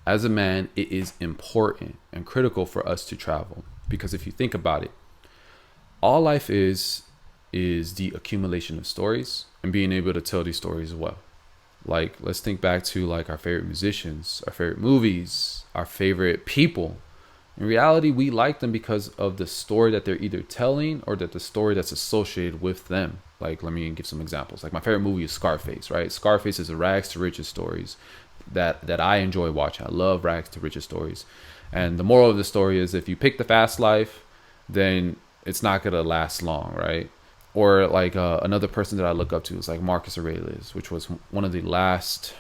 As a man, it is important and critical for us to travel because if you think about it, all life is the accumulation of stories and being able to tell these stories well. Like let's think back to like our favorite musicians, our favorite movies, our favorite people. In reality, we like them because of the story that they're either telling or that the story that's associated with them. Like, let me give some examples. Like, my favorite movie is Scarface, right? Scarface is a rags to riches stories that I enjoy watching. I love rags to riches stories. And the moral of the story is if you pick the fast life, then it's not going to last long, right? Or like another person that I look up to is like Marcus Aurelius, which was one of the last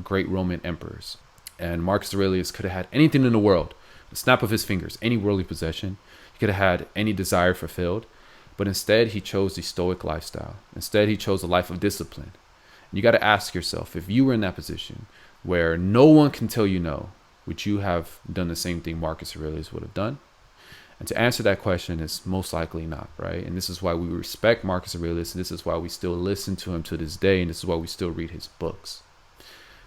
great Roman emperors. And Marcus Aurelius could have had anything in the world, the snap of his fingers, any worldly possession. He could have had any desire fulfilled, but instead he chose the Stoic lifestyle. Instead, he chose a life of discipline. And you got to ask yourself, if you were in that position where no one can tell you no, would you have done the same thing Marcus Aurelius would have done? And to answer that question is most likely not, right? And this is why we respect Marcus Aurelius, and this is why we still listen to him to this day, and this is why we still read his books.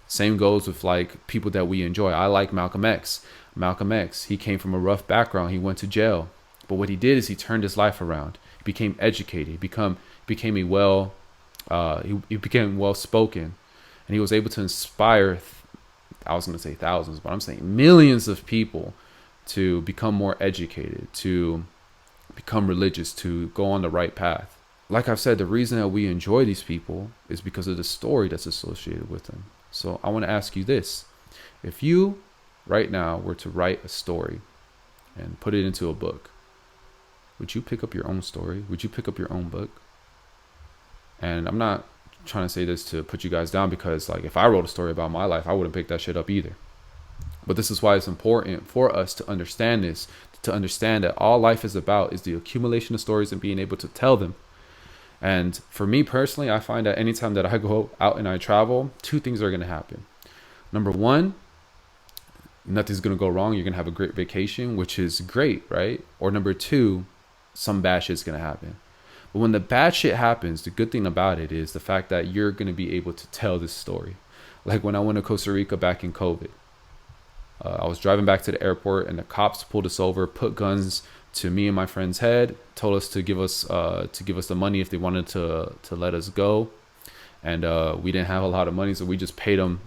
Same goes with like people that we enjoy. I like Malcolm X. Malcolm X, he came from a rough background. He went to jail. But what he did is he turned his life around. He became educated. Became a he became well spoken, and he was able to inspire. I was going to say thousands, but I'm saying millions of people to become more educated, to become religious, to go on the right path. Like I've said, the reason that we enjoy these people is because of the story that's associated with them. So I want to ask you this. If you right now were to write a story and put it into a book, would you pick up your own story? Would you pick up your own book? And I'm not trying to say this to put you guys down because like if I wrote a story about my life, I wouldn't pick that shit up either. But this is why it's important for us to understand this, to understand that all life is about is the accumulation of stories and being able to tell them. And for me personally, I find that anytime that I go out and I travel, two things are going to happen. Number one, nothing's going to go wrong. You're going to have a great vacation, which is great, right? Or number two, some bad shit's going to happen. But when the bad shit happens, the good thing about it is the fact that you're going to be able to tell this story. Like when I went to Costa Rica back in COVID, I was driving back to the airport and the cops pulled us over, put guns to me and my friend's head, told us to give us the money if they wanted to let us go. And we didn't have a lot of money, so we just paid them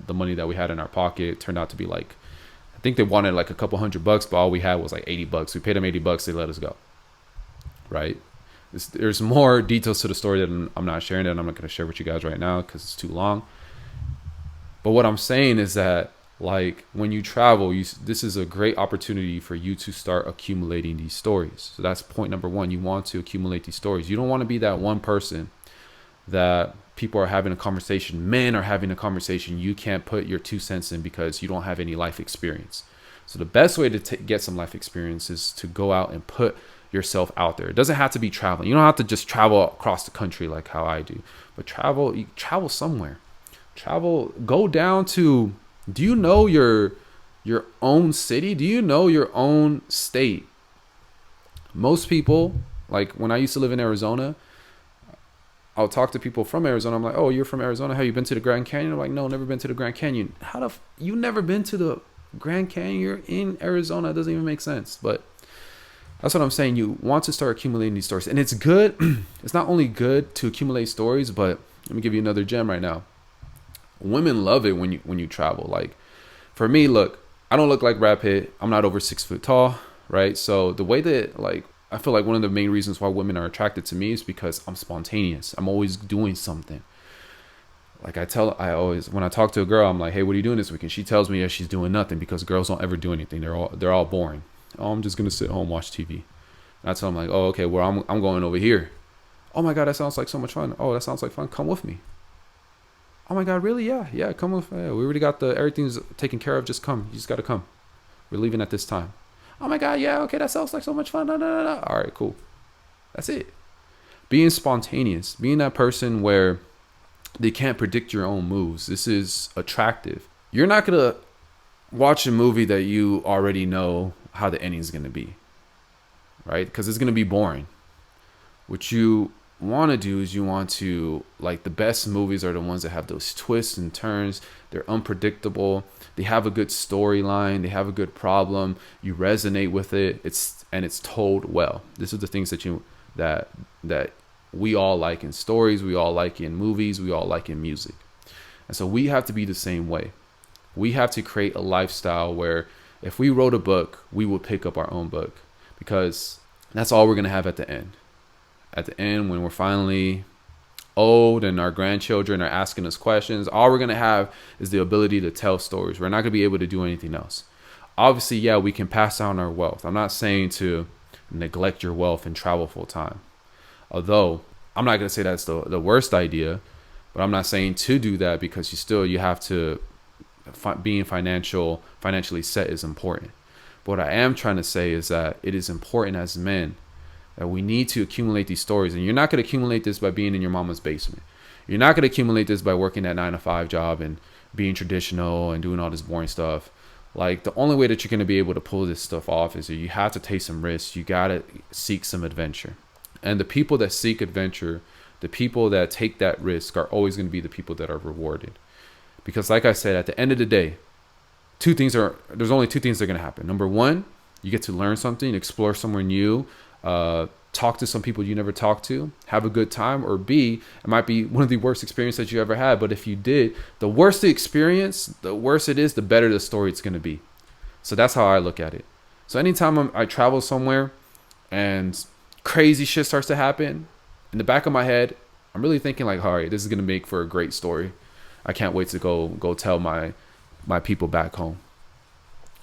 the money that we had in our pocket. It turned out to be like, I think they wanted like a couple $100, but all we had was like $80. We paid them $80, they let us go. Right? There's more details to the story that I'm not sharing, that I'm not going to share with you guys right now because it's too long. But what I'm saying is that like when you travel, this is a great opportunity for you to start accumulating these stories. So that's point number one. You want to accumulate these stories. You don't want to be that one person that people are having a conversation, men are having a conversation, you can't put your 2 cents in because you don't have any life experience. So the best way to get some life experience is to go out and put yourself out there. It doesn't have to be traveling. You don't have to just travel across the country like how I do, but travel somewhere. Go down to, do you know your own city? Do you know your own state? Most people, like when I used to live in Arizona, I'll talk to people from Arizona. I'm like, oh, you're from Arizona? Have you been to the Grand Canyon? They're like, no, never been to the Grand Canyon. You never been to the Grand Canyon? You're in Arizona. It doesn't even make sense. But that's what I'm saying. You want to start accumulating these stories. And it's good. It's not only good to accumulate stories, but let me give you another gem right now. Women love it when you travel. Like for me, look, I don't look like Brad Pitt. I'm not over 6 foot tall, right? So the way that like, I feel like one of the main reasons why women are attracted to me is because I'm spontaneous. I'm always doing something. Like when I talk to a girl, I'm like, hey, what are you doing this weekend? She tells me that she's doing nothing because girls don't ever do anything. They're all boring. Oh, I'm just going to sit home, watch TV. And I tell them like, oh, okay, well, I'm going over here. Oh my God, that sounds like so much fun. Oh, that sounds like fun. Come with me. Oh my God, really? Yeah, come with me. Yeah, we already got everything's taken care of. Just come. You just got to come. We're leaving at this time. Oh my God, yeah, okay, that sounds like so much fun. No. All right, cool. That's it. Being spontaneous, being that person where they can't predict your own moves. This is attractive. You're not going to watch a movie that you already know how the ending is going to be, right? Because it's going to be boring. What you want to do is you want to, like, the best movies are the ones that have those twists and turns. They're unpredictable. They have a good storyline. They have a good problem. You resonate with it. It's told well. This is the things that we all like in stories. We all like in movies. We all like in music. And so we have to be the same way. We have to create a lifestyle where if we wrote a book, we would pick up our own book, because that's all we're going to have at the end. At the end, when we're finally old and our grandchildren are asking us questions, all we're going to have is the ability to tell stories. We're not going to be able to do anything else. Obviously, yeah, we can pass down our wealth. I'm not saying to neglect your wealth and travel full time. Although I'm not going to say that's the worst idea, but I'm not saying to do that, because you have to, being financially set is important. But what I am trying to say is that it is important as men that we need to accumulate these stories. And you're not going to accumulate this by being in your mama's basement. You're not going to accumulate this by working that 9-to-5 job and being traditional and doing all this boring stuff. Like, the only way that you're going to be able to pull this stuff off is that you have to take some risks. You got to seek some adventure. And the people that seek adventure, the people that take that risk, are always going to be the people that are rewarded. Because like I said, at the end of the day, there's only two things that are going to happen. Number one, you get to learn something, explore somewhere new, talk to some people you never talked to, have a good time. Or B, it might be one of the worst experiences that you ever had. But if you did, the worse the experience, the worse it is, the better the story it's going to be. So that's how I look at it. So anytime I travel somewhere and crazy shit starts to happen, in the back of my head, I'm really thinking like, all right, this is going to make for a great story. I can't wait to go tell my people back home.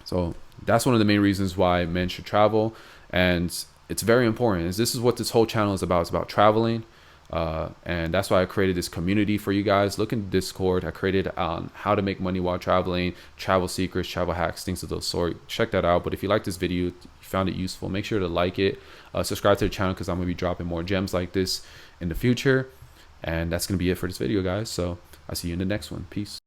So that's one of the main reasons why men should travel. And it's very important. This is what this whole channel is about. It's about traveling. And that's why I created this community for you guys. Look in Discord. I created how to make money while traveling, travel secrets, travel hacks, things of those sort. Check that out. But if you like this video, you found it useful, make sure to like it. Subscribe to the channel, because I'm going to be dropping more gems like this in the future. And that's going to be it for this video, guys. So I'll see you in the next one. Peace.